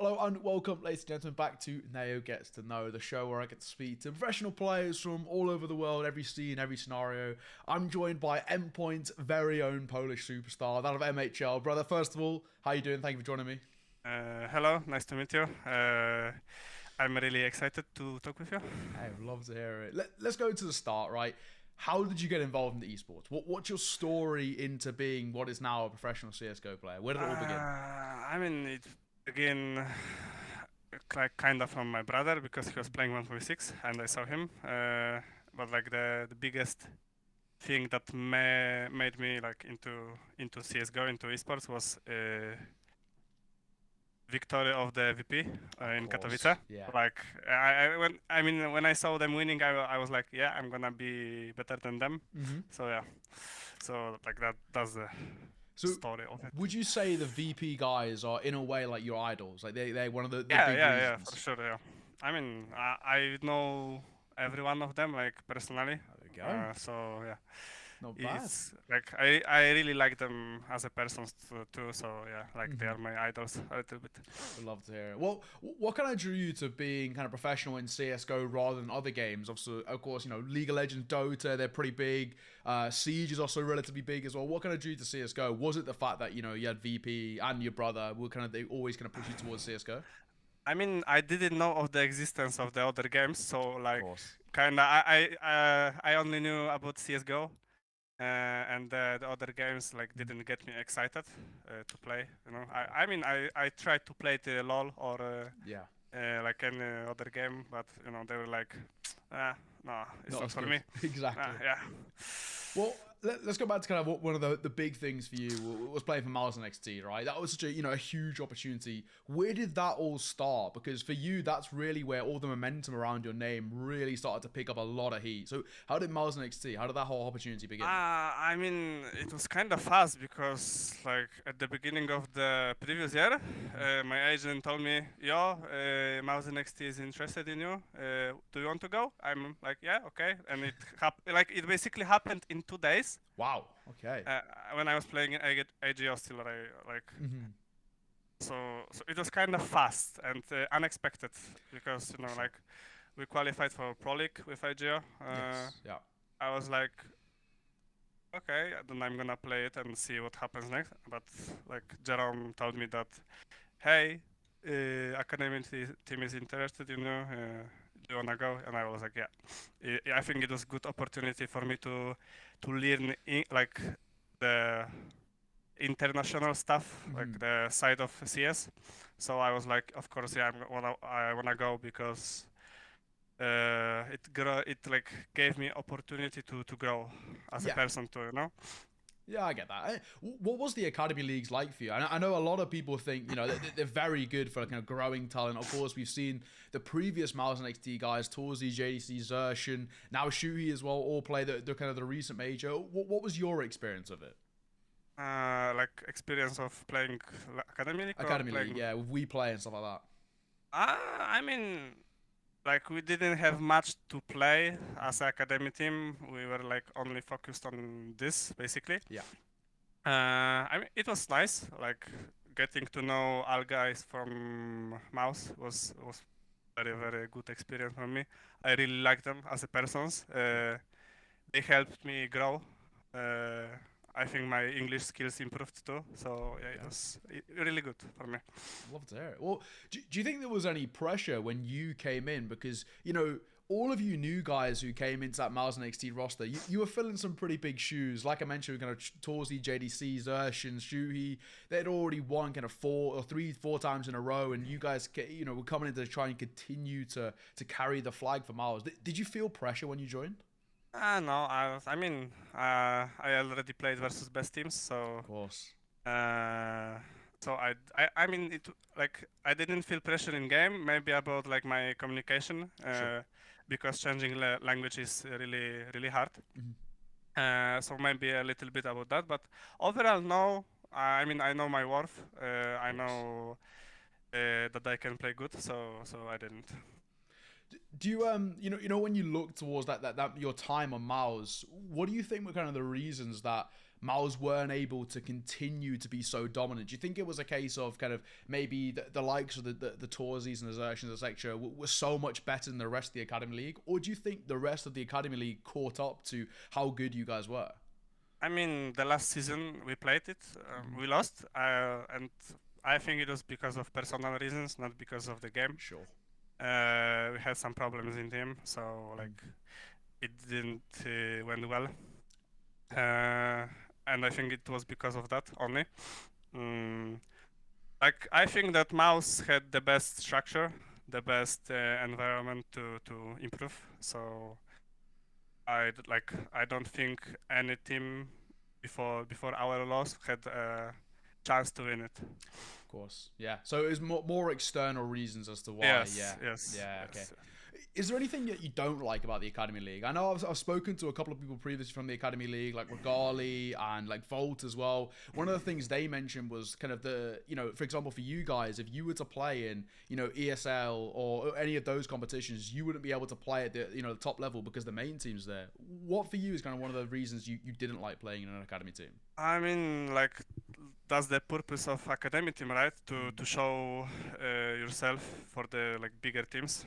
Hello and welcome, ladies and gentlemen, back to Ne0 Gets to Know, the show where I get to speak to professional players from all over the world, every scene, every scenario. I'm joined by Endpoint's very own Polish superstar, that of MHL. Brother, first of all, how you doing? Thank you for joining me. Hello, nice to meet you. I'm really excited to talk with you. I would love to hear it. Let's go to the start, right? How did you get involved in the esports? What's your story into being what is now a professional CSGO player? Where did it all begin? It began like kind of from my brother because he was playing 1.6 and I saw him. But like the biggest thing that made me like into CS:GO, into esports was victory of the VP Of in course, Katowice. yeah. Like when I saw them winning, I was like, yeah, I'm gonna be better than them. Mm-hmm. So yeah, so like that's the So, story of it. would you say the VP guys are in a way like your idols? Like they're one of the Yeah, big yeah, yeah, for reasons. sure. Yeah, I know every one of them like personally. There we go. So yeah, Not bad. it's like I really like them as a persons too. So yeah, like they are my idols a little bit. Would love to hear it. Well, what kind of drew you to being kind of professional in CS:GO rather than other games? Obviously, of course, League of Legends, Dota, they're pretty big. Siege is also relatively big as well. What kind of drew you to CS:GO? Was it the fact that you had VP and your brother were they always kind of push you towards CS:GO? I didn't know of the existence of the other games, so Of like course. kinda I only knew about CS:GO, and the other games like didn't get me excited to play. You know, I tried to play the LOL or Yeah. like any other game, but you know they were like, ah, no, it's Not not as for good. me. Exactly. Yeah. Well, let's go back to kind of what one of the big things for you was playing for Mouz NXT, right? That was such a huge opportunity. Where did that all start? Because for you, that's really where all the momentum around your name really started to pick up a lot of heat. So how did Mouz NXT? How did that whole opportunity begin? It was kind of fast because, like, at the beginning of the previous year, my agent told me, "Yo, Mouse NXT is interested in you. Do you want to go?" I'm like, "Yeah, okay." And it basically happened in 2 days. Wow. Okay. Uh, when I was playing in AGO still, like, so it was kind of fast and unexpected because For sure. like, we qualified for Pro League with AGO. Yes. Yeah. I was like, okay, then I'm gonna play it and see what happens next. But like Jerome told me that, hey, academy team is interested, do you wanna go? And I was like, yeah. I think it was good opportunity for me to learn like the international stuff, like the side of CS. So I was like, of course, yeah, I wanna go because it like gave me opportunity to grow as a Yeah. person too, you know. Yeah, I get that. What was the academy leagues like for you? I know a lot of people think they're very good for kind of growing talent. Of course, we've seen the previous Mouz NXT guys, Torzy, JDC, Zershin, now Shuhi as well, all play the kind of the recent major. What was your experience of it? Like experience of playing academy league or Academy league, playing. yeah, with we play and stuff like that. I mean, like we didn't have much to play as an academy team. We were like only focused on this basically. Yeah, It was nice. Like getting to know all guys from Mouse was very good experience for me. I really like them as a persons. yeah. They helped me grow. Uh, I think my English skills improved too. So yeah, it Okay. was really good for me. Love to hear it. Well, do you think there was any pressure when you came in? Because, all of you new guys who came into that Mouz NXT roster, you were filling some pretty big shoes. Like I mentioned, kind of Torzy, JDC, Zershin, Shuhi, they'd already won kind of 4 times in a row. And you guys, were coming in to try and continue to carry the flag for Mouz. Did you feel pressure when you joined? No, I already played versus best teams, Of course. uh, it like I didn't feel pressure in game. Maybe about like my communication, Sure. because changing language is really hard. So maybe a little bit about that, but overall, no. I know my worth. Of I course. know that I can play good, so I didn't. Do you you know when you look towards that your time on Mouz, what do you think were kind of the reasons that Mouz weren't able to continue to be so dominant? Do you think it was a case of kind of maybe the likes of the Torsies and the Xerxes, etc., were so much better than the rest of the Academy League, or do you think the rest of the Academy League caught up to how good you guys were? I mean, the last season we played it, we lost, and I think it was because of personal reasons, not because of the game. Sure. We had some problems in team, so like it didn't went well, and I think it was because of that only. Like I think that Mouse had the best structure, the best environment to improve. So I don't think any team before our loss had a chance to win it. Of course, yeah. So it was more external reasons as to why. Yes, Yeah, yes, yeah. Okay. yes. Is there anything that you don't like about the Academy League? I know I've spoken to a couple of people previously from the Academy League, like Regali and like Volt as well. One of the things they mentioned was kind of the, you know, for example, for you guys, if you were to play in, you know, ESL or any of those competitions, you wouldn't be able to play at the, you know, the top level because the main team's there. What for you is kind of one of the reasons you didn't like playing in an Academy team? I mean, like that's the purpose of academy team, right? To show yourself for the like bigger teams.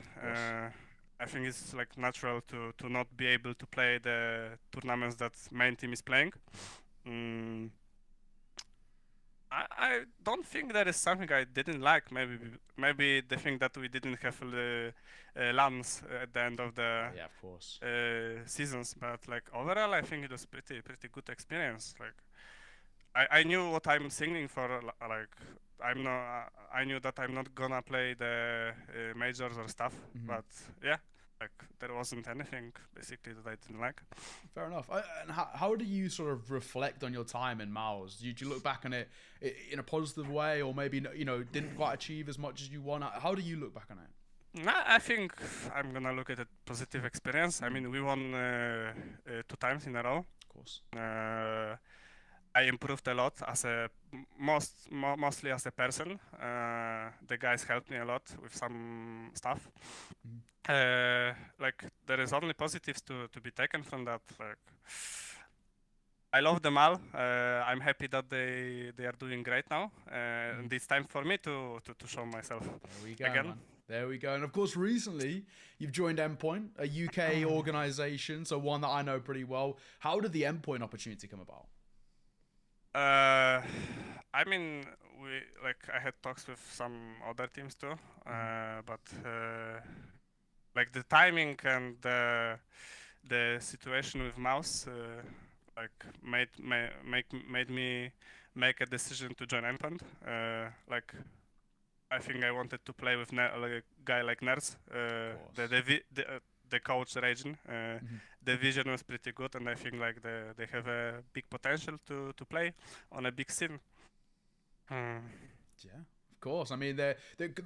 I think it's like natural to not be able to play the tournaments that main team is playing. I don't think there is something I didn't like. Maybe the thing that we didn't have the LANs at the end of the Yeah, of course. seasons, but like overall, I think it was pretty good experience. Like I knew what I'm singing for. Like I'm not. I knew that I'm not gonna play the majors or stuff. But yeah, like there wasn't anything basically that I didn't like. Fair enough. And how do you sort of reflect on your time in Mouz? Do you look back on it in a positive way, or maybe, you know, didn't quite achieve as much as you want? How do you look back on it? Nah, I think I'm gonna look at a positive experience. I mean, we won 2 times in a row. Of course. I improved a lot as a mostly as a person. The guys helped me a lot with some stuff. Like there is only positives to be taken from that. Like I love them all. I'm happy that they are doing great now. And it's time for me to show myself There we go, again. man. There we go. And of course, recently you've joined Endpoint, a UK organization, so one that I know pretty well. How did the Endpoint opportunity come about? I mean, I had talks with some other teams too, but like the timing and the situation with Mouse like made me make a decision to join Endpoint. Like I think I wanted to play with like a guy like Ne0, the coach Raging. The vision was pretty good, and I think like they have a big potential to play on a big scene. Yeah, of course. I mean, they're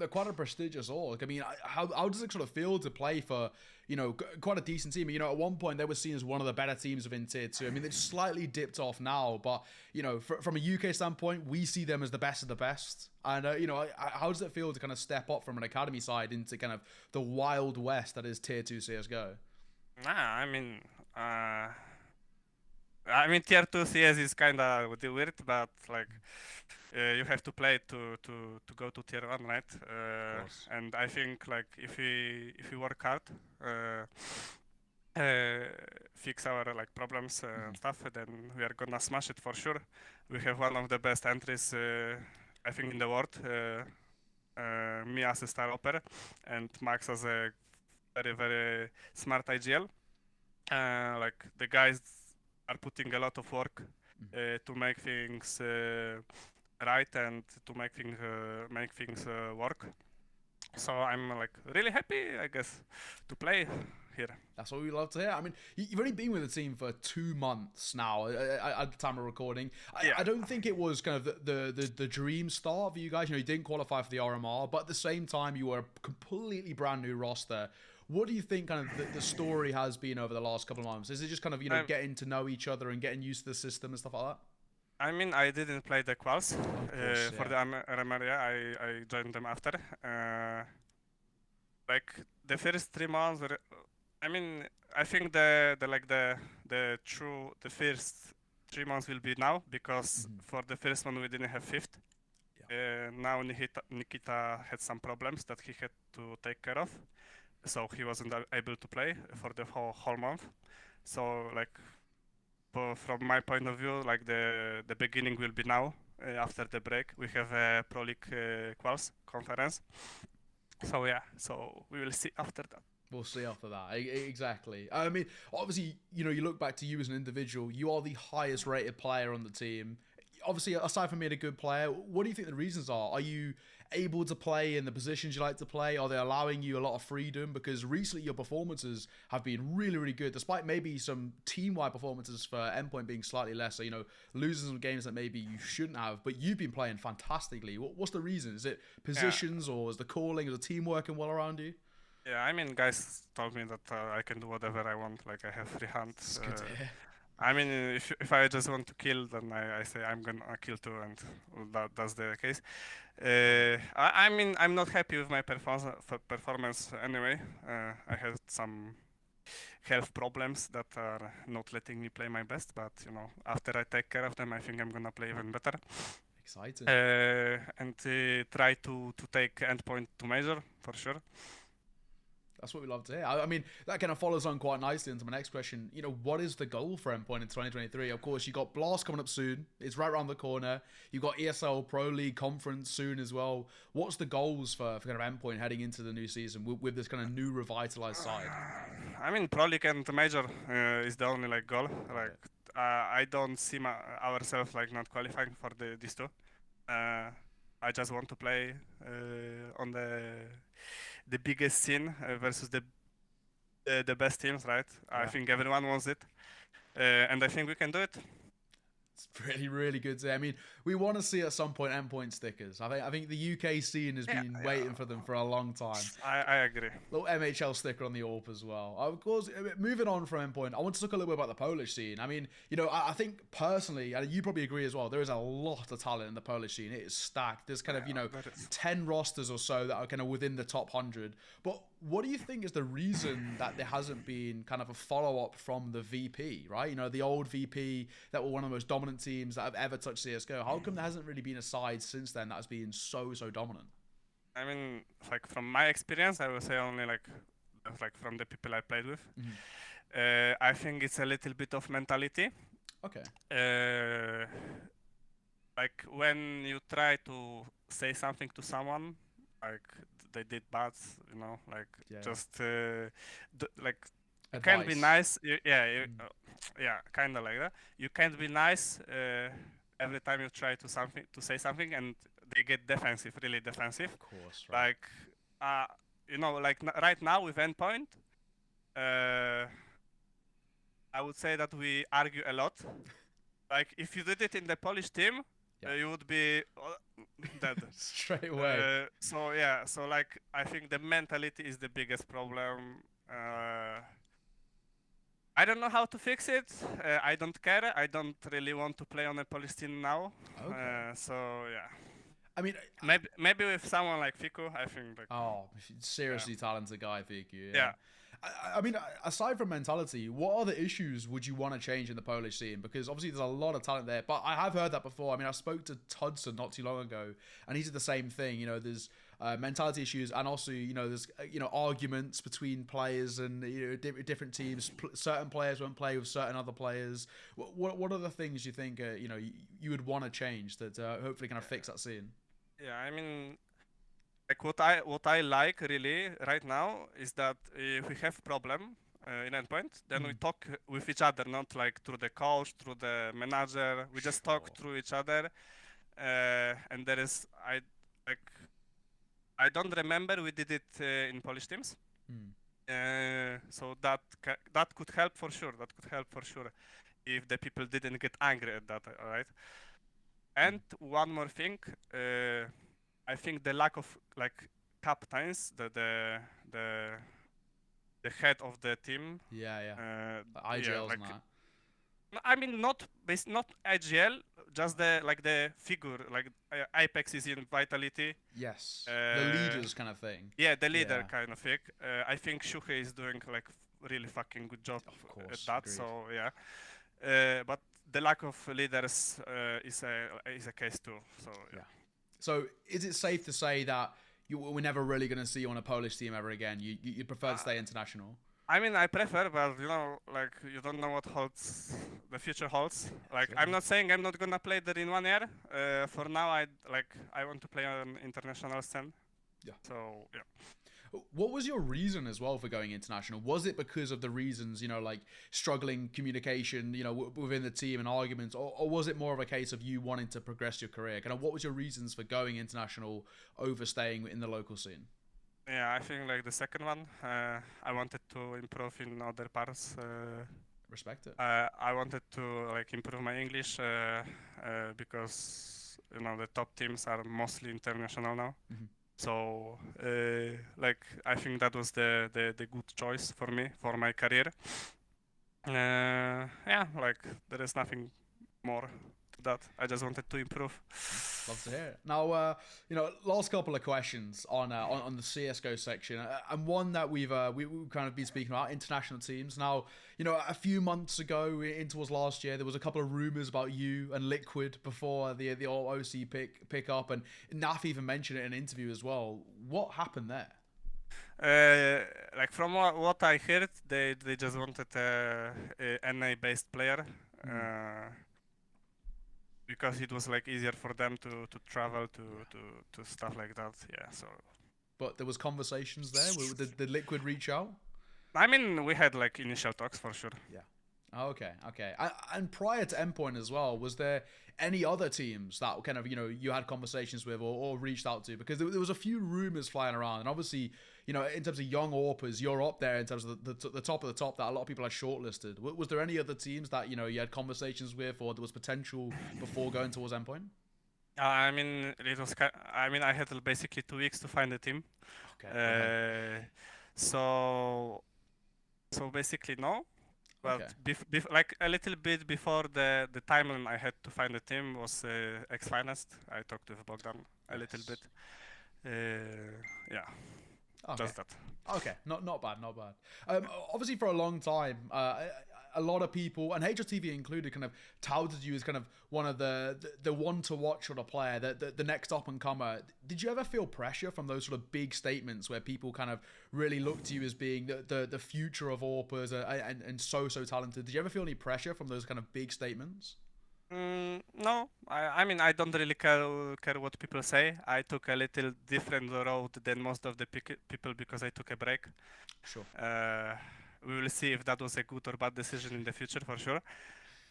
quite a prestigious org. I mean, how does it sort of feel to play for, you know, quite a decent team? You know, at one point they were seen as one of the better teams within Tier 2. I mean, they've slightly dipped off now, but, you know, from a UK standpoint, we see them as the best of the best. And, you know, how does it feel to kind of step up from an academy side into kind of the Wild West that is Tier 2 CSGO? Nah, I mean Tier 2 CS is kind of weird, but like you have to play to go to Tier 1, right? And I think like if we work hard, fix our like problems and stuff, then we are gonna smash it for sure. We have one of the best entries, I think, in the world. Me as a star opera, and Max as a very smart IGL. Like the guys are putting a lot of work to make things right and to make things work. So I'm like really happy, I guess, to play here. That's what we love to hear. I mean, you've only been with the team for 2 months now at the time of recording. I don't think it was kind of the dream start for you guys. You know, you didn't qualify for the RMR, but at the same time, you were a completely brand new roster. What do you think kind of the story has been over the last couple of months? Is it just kind of, you know, getting to know each other and getting used to the system and stuff like that? I mean, I didn't play the quals Of course, for the RMR. I joined them after. like the first 3 months were, I mean, I think the first 3 months will be now, because for the first one we didn't have fifth. Now Nikita had some problems that he had to take care of, so he wasn't able to play for the whole month. So like, from my point of view, like the beginning will be now. After the break, we have a Pro League quals conference. So yeah, so we will see after that. We'll see after that. Exactly. I mean, obviously, you know, you look back to you as an individual, you are the highest rated player on the team. Obviously, aside from being a good player, what do you think the reasons are? Are you able to play in the positions you like to play? Are they allowing you a lot of freedom? Because recently your performances have been really, really good, despite maybe some team-wide performances for Endpoint being slightly less. So, you know, losing some games that maybe you shouldn't have, but you've been playing fantastically. What's the reason? Is it positions, or is the calling, is the team working well around you? Yeah, I mean, guys told me that I can do whatever I want. Like, I have free hand. It's good to hear. I mean, if I just want to kill, then I say I'm gonna kill too, and that's the case. I mean, I'm not happy with my performance anyway. I had some health problems that are not letting me play my best, but you know, after I take care of them, I think I'm gonna play even better. Exciting. And try to take Endpoint to major for sure. That's what we love to hear. I mean, that kind of follows on quite nicely into my next question. You know, what is the goal for Endpoint in 2023? Of course, you got Blast coming up soon. It's right around the corner. You've got ESL Pro League Conference soon as well. What's the goals for kind of Endpoint heading into the new season with this kind of new revitalized side? I mean, Pro League and Major is the only like goal. Like, I don't see ourselves like not qualifying for these two. I just want to play on the biggest scene versus the best teams, right? I think everyone wants it, and I think we can do it. It's really, really good to see. I mean, we want to see at some point Endpoint stickers. I think the UK scene has been waiting for them for a long time. I agree. Little MHL sticker on the AWP as well. Of course, moving on from Endpoint, I want to talk a little bit about the Polish scene. I mean, you know, I think personally, and you probably agree as well, there is a lot of talent in the Polish scene. It is stacked. There's kind of, you know, 10 rosters or so that are kind of within the top 100. But what do you think is the reason that there hasn't been kind of a follow-up from the VP, right? You know, the old VP that were one of the most dominant teams that have ever touched CSGO. How come there hasn't really been a side since then that has been so dominant? I mean, like from my experience, I would say only like from the people I played with. I think it's a little bit of mentality. Okay. Like when you try to say something to someone, like they did bad, you know, like just like you can't be nice. Yeah, kind of like that. You can't be nice every time you try to say something, and they get defensive, really defensive. Of course, right. Like, you know, like right now with Endpoint, I would say that we argue a lot. Like if you did it in the Polish team, you would be dead straight away. So like I think the mentality is the biggest problem. I don't know how to fix it. I don't care. I don't really want to play on a Polish team now. Okay. So yeah. I mean, maybe with someone like Fiku, I think. Like, seriously talented guy, Fiku. Yeah. I mean, aside from mentality, what other issues would you want to change in the Polish scene? Because obviously there's a lot of talent there, but I have heard that before. I mean, I spoke to Tudson not too long ago, and he said the same thing. You know, there's mentality issues, and also, you know, there's arguments between players and different teams. Certain players won't play with certain other players. What are the things you think you would want to change that hopefully kind of fix that scene? Yeah, I mean, like what I like really right now is that if we have problem in Endpoint, then we talk with each other, not like through the coach, through the manager. We just talk through each other, and there is I don't remember we did it in Polish teams. So that could help for sure. That could help for sure if the people didn't get angry at that, right? And one more thing, I think the lack of like captains, the head of the team. IGL's like, not. I mean, not IGL, just the figure, like Apex is in Vitality. Yes, Uh, the leaders kind of thing. Yeah, the leader Yeah. kind of thing. I think Shuhei is doing like really fucking good job Of course, at that. agreed. So yeah, but the lack of leaders is a case too. So yeah. So is it safe to say that we're never really going to see you on a Polish team ever again? You prefer to stay international? I mean, I prefer, but like you don't know what the future holds. Like, I'm not saying I'm not gonna play there in 1 year. For now, I want to play on international scene. Yeah. So yeah. What was your reason as well for going international? Was it because of the reasons, like struggling communication, within the team and arguments, or was it more of a case of you wanting to progress your career? Kind of what was your reasons for going international over staying in the local scene? Yeah, I think like the second one. I wanted to improve in other parts. Respect it. I wanted to like improve my English because the top teams are mostly international now. Mm-hmm. So like I think that was the good choice for me for my career. Yeah, like there is nothing more to that. I just wanted to improve. Love to hear it. Now, last couple of questions on the CSGO section, and one that we've kind of been speaking about international teams. Now, a few months ago, in towards last year, there was a couple of rumors about you and Liquid before the OC pick up, and Naf even mentioned it in an interview as well. What happened there? Like from what I heard, they just wanted a NA based player. Because it was like easier for them to travel to stuff like that. Yeah, so. But there was conversations there. Did Liquid reach out? I mean, we had like initial talks for sure. Yeah. Okay. And prior to Endpoint as well, was there any other teams that kind of you had conversations with or reached out to? Because there was a few rumors flying around, and obviously in terms of young AWPers, you're up there in terms of the top of the top that a lot of people had shortlisted. Was there any other teams that you had conversations with, or there was potential before going towards Endpoint? I mean, it was. I had basically 2 weeks to find a team. Okay. So basically no. But okay. like a little bit before the timeline I had to find a team was X-Finest. I talked with Bogdan a little bit. Yeah. Okay. Just that. Okay, not bad. Obviously, for a long time, a lot of people, and HLTV included, kind of touted you as kind of one of the one to watch sort of player, the next up and comer. Did you ever feel pressure from those sort of big statements where people kind of really looked to you as being the future of AWPers and so talented? Did you ever feel any pressure from those kind of big statements? No, I mean I don't really care what people say. I took a little different road than most of the people because I took a break. Sure. We will see if that was a good or bad decision in the future for sure.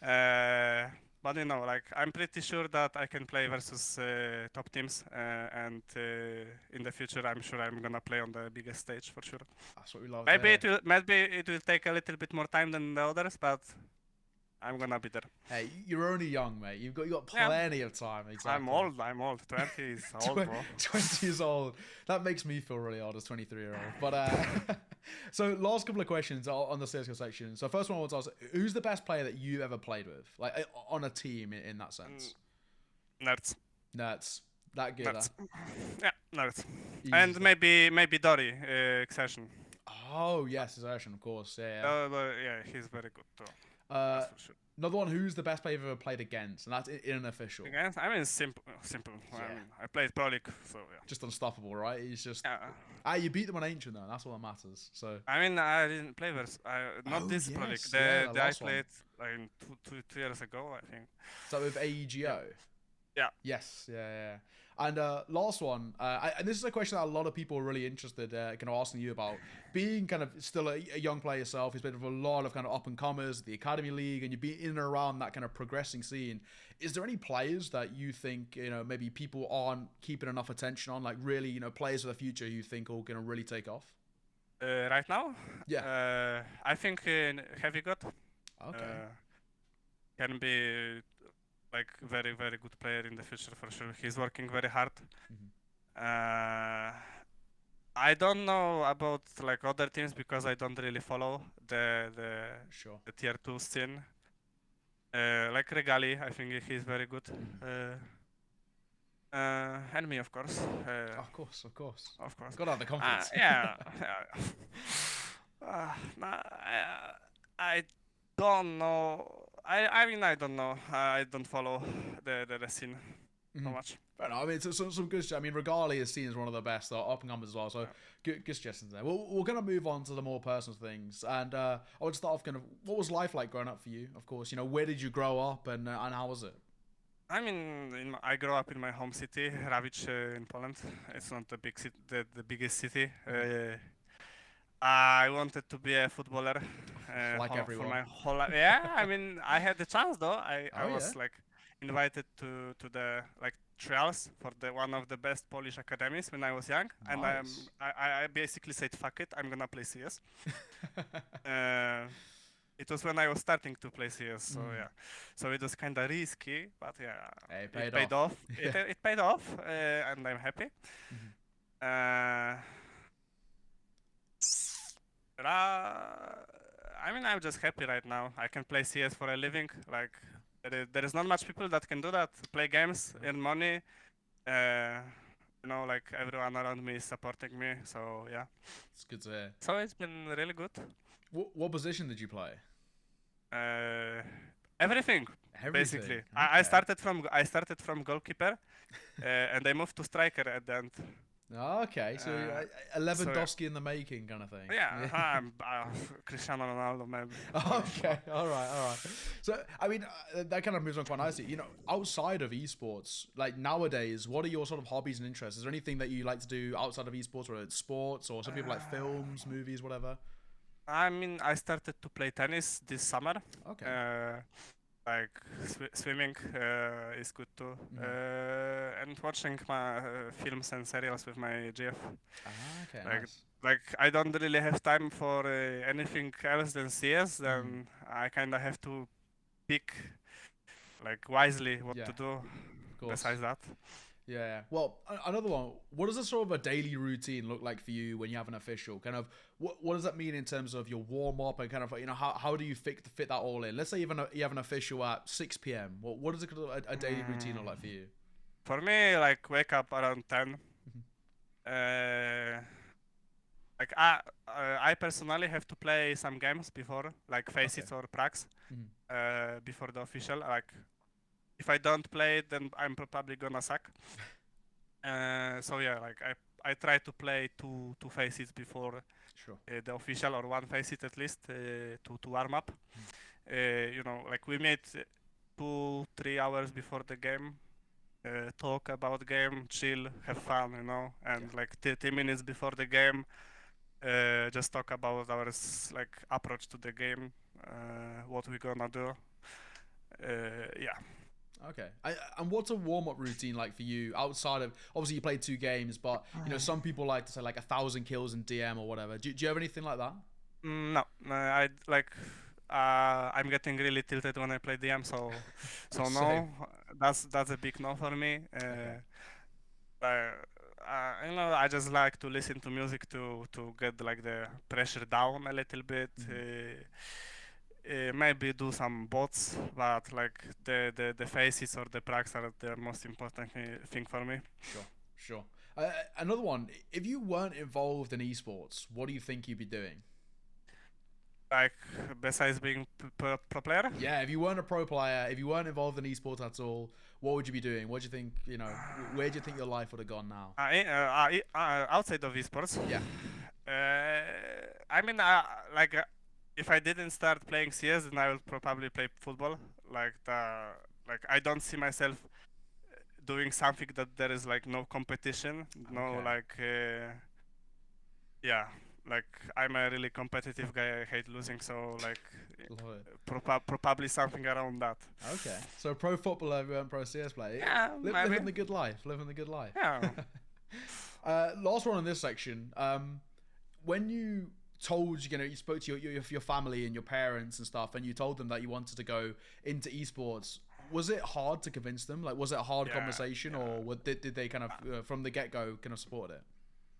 But like I'm pretty sure that I can play versus top teams, and in the future I'm sure I'm gonna play on the biggest stage for sure. That's what we love. Maybe it will take a little bit more time than the others, but I'm gonna be there. Hey, you're only young, mate. You've got plenty of time. Exactly. I'm old. 20 is old, bro. 20 years old. That makes me feel really old as 23-year-old. But so last couple of questions on the CSGO section. So first one I want to ask: who's the best player that you ever played with, like on a team in that sense? Nerds. That good. Nerds. Yeah, nerds. Easy And stuff. maybe Dory, Xertion. Oh yes, Xertion, of course. Yeah, he's very good too. That's for sure. Another one, who's the best player you've ever played against, and that's in an official. Against? I mean, simple. Yeah. I mean, I played Pro League, so yeah. Just unstoppable, right? He's just. You beat them on Ancient though. That's what matters. So. I mean, I didn't play versus. Not this Pro League. The I played like 2 years ago, I think. So with AEGO. Yeah. Yes. Yeah. And last one, and this is a question that a lot of people are really interested kind of asking you about. Being kind of still a young player yourself, he's been with a lot of kind of up-and-comers, the Academy League, and you've been in and around that kind of progressing scene. Is there any players that you think, maybe people aren't keeping enough attention on, like really, players of the future you think are going to really take off? Right now? Yeah. I think Heavy God. Okay. Can be like very good player in the future for sure. He's working very hard. I don't know about like other teams because I don't really follow the tier 2 scene. Like Regali, I think he's very good. And me, of course. Of course, of course. Of course. Gotta have the confidence. Yeah. No, I don't know. I mean, I don't know. I don't follow the scene so much. Fair enough. I mean, it's some good. I mean, Regali is seen as one of the best up and comers as well. So good suggestions there. Well, we're gonna move on to the more personal things, and I would start off kind of what was life like growing up for you? Of course, where did you grow up, and how was it? I mean, I grew up in my home city, Rawicz, in Poland. It's not the big city, the biggest city. I wanted to be a footballer Like for everyone. my whole life. Yeah, I mean, I had the chance though. I Oh yeah. was like invited to the like trials for the one of the best Polish academies when I was young, and Nice. I basically said fuck it, I'm gonna play CS. It was when I was starting to play CS, so yeah. So it was kind of risky, but yeah, Hey, it paid off. It paid off, and I'm happy. I mean, I'm just happy right now. I can play CS for a living. Like, there is not much people that can do that. Play games, earn money. Like everyone around me is supporting me. So yeah. It's good to hear. So it's been really good. What position did you play? Everything. Everything. Basically. Okay. I started from goalkeeper, and I moved to striker at the end. Oh, okay, so Lewandowski in the making kind of thing. Yeah, I'm Cristiano Ronaldo, maybe. Okay, all right. So, I mean, that kind of moves on quite nicely. Outside of esports, like nowadays, what are your sort of hobbies and interests? Is there anything that you like to do outside of esports, whether it's sports or some people like films, movies, whatever? I mean, I started to play tennis this summer. Okay. Like swimming is good too, and watching my films and serials with my GF. Okay, Like, nice. like I don't really have time for anything else than CS. Then I kind of have to pick, like wisely, what to do. Of course. Besides that. Yeah. Well, another one. What does a sort of a daily routine look like for you when you have an official? Kind of, what does that mean in terms of your warm up and kind of how do you fit that all in? Let's say you have an official at 6 p.m. What does a daily routine look like for you? For me, like wake up around 10. Like I personally have to play some games before, like Faceit or Prax, before the official. Like if I don't play it, then I'm probably gonna suck. So yeah, like I try to play two Faceits before the official, or one Faceit at least, to warm up. Like we made 2-3 hours before the game, talk about game, chill, have fun, and like 30 minutes before the game, just talk about our like approach to the game, what we're gonna do. Yeah. Okay. And what's a warm-up routine like for you outside of, obviously you played 2 games, but some people like to say like 1,000 kills in DM or whatever. Do you have anything like that? No, I like. I'm getting really tilted when I play DM, so no, that's a big no for me. I just like to listen to music to get like the pressure down a little bit. Maybe do some bots, but like the faces or the pracs are the most important thing for me. Sure. Another one. If you weren't involved in esports, what do you think you'd be doing? Like besides being pro player? Yeah, if you weren't a pro player, if you weren't involved in esports at all, what would you be doing? What do you think? Where do you think your life would have gone now? Outside of esports. Yeah. I mean, if I didn't start playing CS, then I would probably play football. Like I don't see myself doing something that there is like no competition, yeah. Like I'm a really competitive guy. I hate losing, so like probably something around that. Okay, so pro footballer, you weren't pro CS player. Yeah, living the good life. Living the good life. Yeah. Last one in this section. When you told you spoke to your family and your parents and stuff, and you told them that you wanted to go into esports, was it hard to convince them? Like, was it a hard conversation, or did they kind of from the get go kind of support it?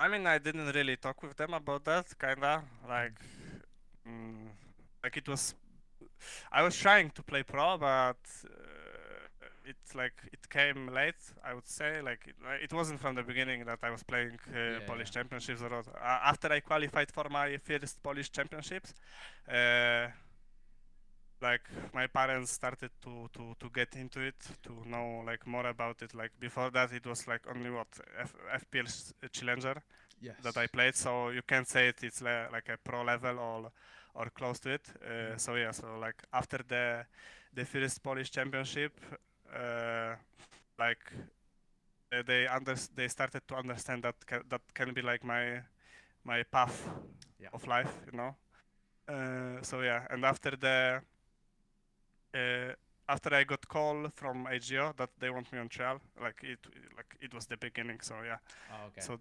I mean, I didn't really talk with them about that, kinda like it was I was trying to play pro, but it came late. I would say it wasn't from the beginning that I was playing Polish Yeah. championships or what. After I qualified for my first Polish championships, uh, like my parents started to get into it, to know like more about it. Like before that, it was like only what FPL Challenger that I Yes. played, so you can't say it's like a pro level or close to it. Mhm. So yeah, so like after the first Polish championship, uh, like they started to understand that that can be like my path Yeah. of life, you know. So yeah, and uh, after I got call from AGO that they want me on trial, like it was the beginning. So yeah, Oh, okay. so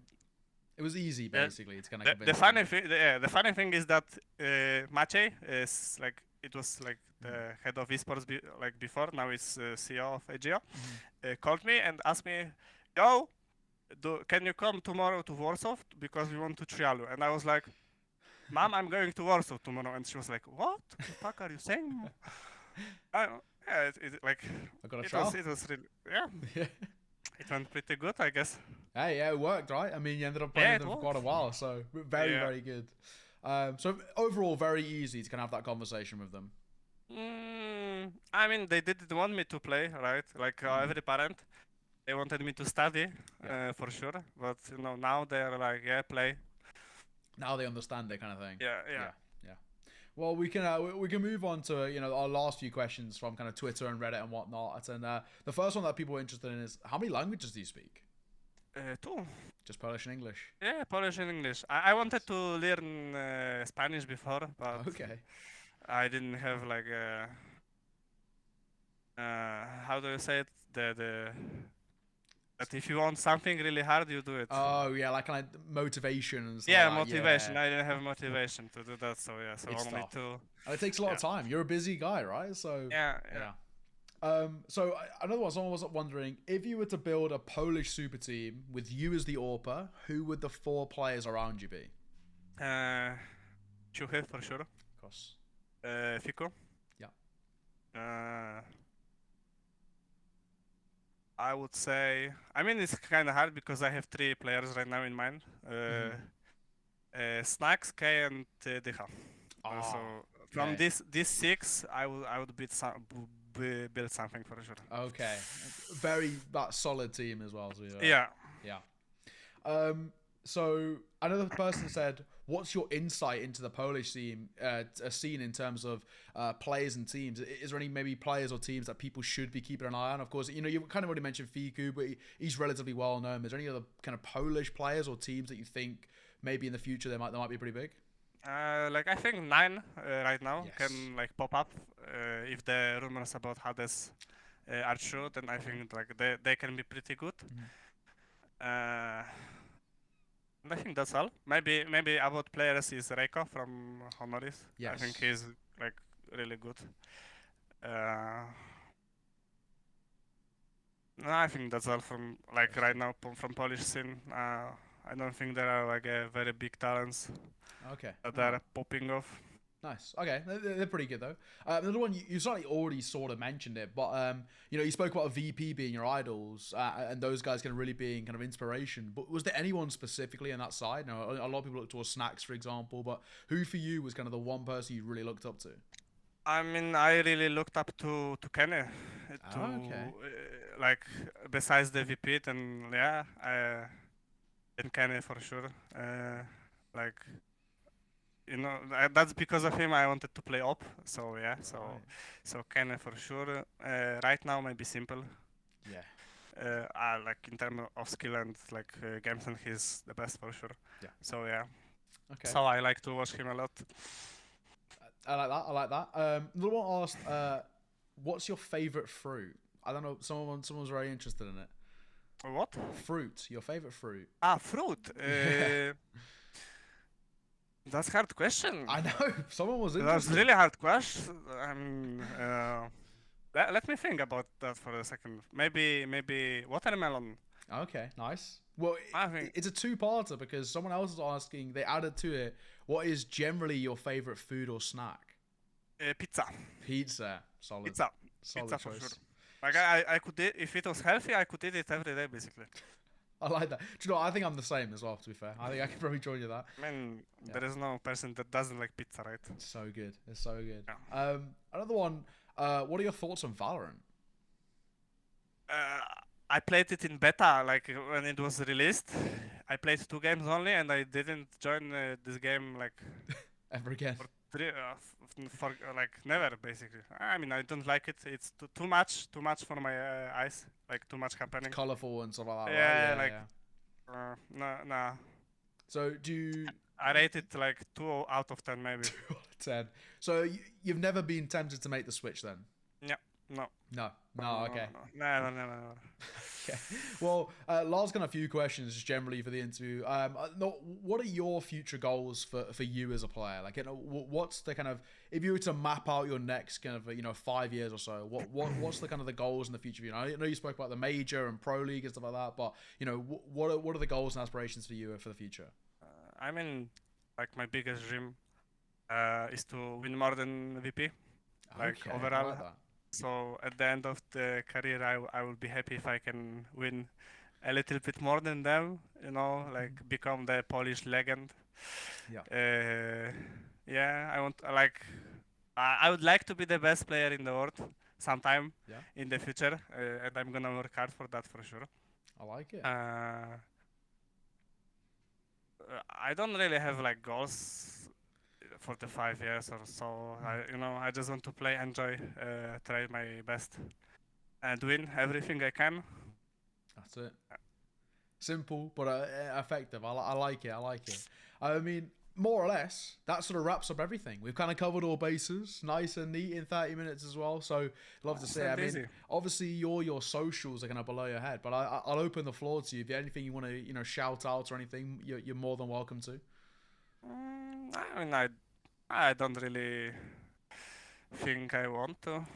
It was easy, the basically. It's kind of the convinced them. funny thing, the funny thing is that Maciej is like it was like Mhm. the head of esports like before. Now it's CEO of AGO. Mhm. Called me and asked me, "Yo, can you come tomorrow to Warsaw because we want to trial you?" And I was like, "Mom, I'm going to Warsaw tomorrow." And she was like, "What the fuck are you saying?" Yeah, like I got a trial. it was really yeah, Yeah. it went pretty good, I guess. Hey, yeah, it worked, right? I mean, you ended up playing Yeah, with it them for was. quite a while, so very, Yeah. very good. So overall, very easy to kind of have that conversation with them. I mean, they didn't want me to play, right? Like Mm. every parent, they wanted me to study, Yeah. for sure. But now they're like, yeah, play. Now they understand it, kind of thing. Yeah, yeah. Yeah, yeah. Well, we can move on to our last few questions from kind of Twitter and Reddit and whatnot. And the first one that people are interested in is how many languages do you speak? Two. Just Polish and English. Yeah, Polish and English. I wanted to learn Spanish before, but Okay. I didn't have like how do you say it? The that if you want something really hard, you do it. Oh yeah, like kind of motivation and stuff Yeah, like that. motivation. Yeah, I didn't have motivation to do that, so yeah, so it's only tough, two. and it takes a lot of Yeah, time. You're a busy guy, right? So yeah, yeah. yeah. So another one. Someone was wondering if you were to build a Polish super team with you as the AWPer, who would the 4 players around you be? Ciuchy for sure. Of course. Fico. Yeah. Uh, I would say. I mean, it's kind of hard because I have 3 players right now in mind. Mm-hmm. Snacks, K, and Dycha. So Ah. from Okay. this 6, I would build something for sure. Okay. Very that solid team as well. So Yeah. yeah. So another person said, "What's your insight into the Polish scene in terms of players and teams? Is there any maybe players or teams that people should be keeping an eye on? Of course, you kind of already mentioned Fiku, but he's relatively well known. Is there any other kind of Polish players or teams that you think maybe in the future they might be pretty big?" Like I think 9 right now Yes. can like pop up if the rumors about Hades are true. Then I Okay. think like they can be pretty good. Mhm. Uh, and I think that's all. Maybe about players is Reiko from Honoris. I think Yes. he's like really good. Uh, no, I think that's all from like Yes. right now from Polish scene. I don't think there are like very big talents Okay. that Oh. are popping off. Nice. Okay, they're pretty good though. Another one you certainly already sort of mentioned it, but you spoke about a VP being your idols, and those guys can really being kind of inspiration. But was there anyone specifically on that side? Now, a lot of people look towards Snacks, for example, but who for you was kind of the one person you really looked up to? I mean, I really looked up to Kenny, to Oh, okay. like besides the VP, then yeah, and Kenny for sure. Like that's because of him I wanted to play op. So yeah, Right. so Kenny for sure. Right now maybe simple. Yeah. Like in terms of skill and like games, and he's the best for sure. Yeah. So yeah, Okay. so I like to watch him a lot. I like that. I like that. Another one asked, "What's your favorite fruit?" I don't know. Someone's very interested in it. What? Fruit. Your favorite fruit? Fruit. Yeah. That's hard question. I know. Someone was That's interested. really hard question. Let me think about that for a second. Maybe watermelon. Okay, nice. Well, I think it's a two-parter because someone else is asking. They added to it. What is generally your favorite food or snack? Pizza. Pizza. Solid. Pizza. Solid Pizza for choice. sure. Like I could eat, if it was healthy, I could eat it every day basically. I like that. Do you know what? I think I'm the same as well, to be fair. I think I could probably join you that. I mean, Yeah. there is no person that doesn't like pizza, right? It's so good. It's so good. Yeah. Another one. What are your thoughts on Valorant? I played it in beta, like when it was released. I played 2 games only, and I didn't join this game like Ever again? for like never basically. I mean, I don't like it. It's too much for my eyes. Like too much happening. Colorful and stuff like that, Yeah, right? like Yeah. nah. So do you... I rate it like 2 out of 10 maybe. 2 out of 10. So you've never been tempted to make the switch then? Yeah, no. No, okay. No. Okay. Well, Lars got a few questions just generally for the interview. What are your future goals for you as a player? Like, what's the kind of, if you were to map out your next kind of 5 years or so, what's the kind of the goals in the future? I know you spoke about the major and pro league and stuff like that, but what are the goals and aspirations for you for the future? I mean, like my biggest dream is to win more than VP, like Okay, overall. I like that. So at the end of the career, I will be happy if I can win a little bit more than them, like become the Polish legend. Yeah. Yeah, I want like I would like to be the best player in the world sometime in the future, and I'm gonna work hard for that for sure. I like it. I don't really have like goals for the 5 years or so. I just want to play, enjoy, try my best, and win everything I can. That's it. Simple but effective. I like it. I like it. I mean, more or less, that sort of wraps up everything. We've kind of covered all bases, nice and neat in 30 minutes as well. So, love to say. I mean, obviously, your socials are kind of below your head, but I'll open the floor to you. If you have anything you want to, shout out or anything, you're more than welcome to. I mean, I don't really think I want to.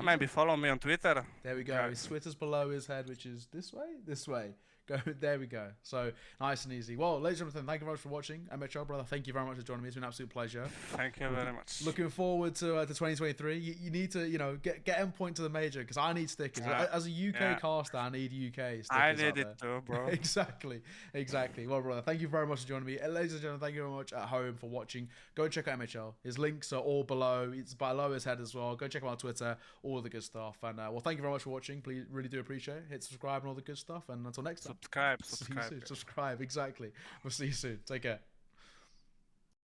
Maybe follow me on Twitter. There we go. His Twitter's below his head, which is this way. This way. Go. There we go. So nice and easy. Well, ladies and gentlemen, thank you very much for watching. MHL, brother, thank you very much for joining me. It's been an absolute pleasure. Thank you very much. Looking forward to 2023. You need to get Endpoint to the major because I need stickers. As a UK caster, I need UK stickers. I need it too, bro. Exactly. Well, brother, thank you very much for joining me. Ladies and gentlemen, thank you very much at home for watching. Go and check out MHL. His links are all below. It's below his head as well. Go check him out on Twitter. All the good stuff. And well, thank you very much for watching. Please, really do appreciate it. Hit subscribe and all the good stuff. And until next time. Subscribe. Subscribe, exactly. We'll see you soon. Take care.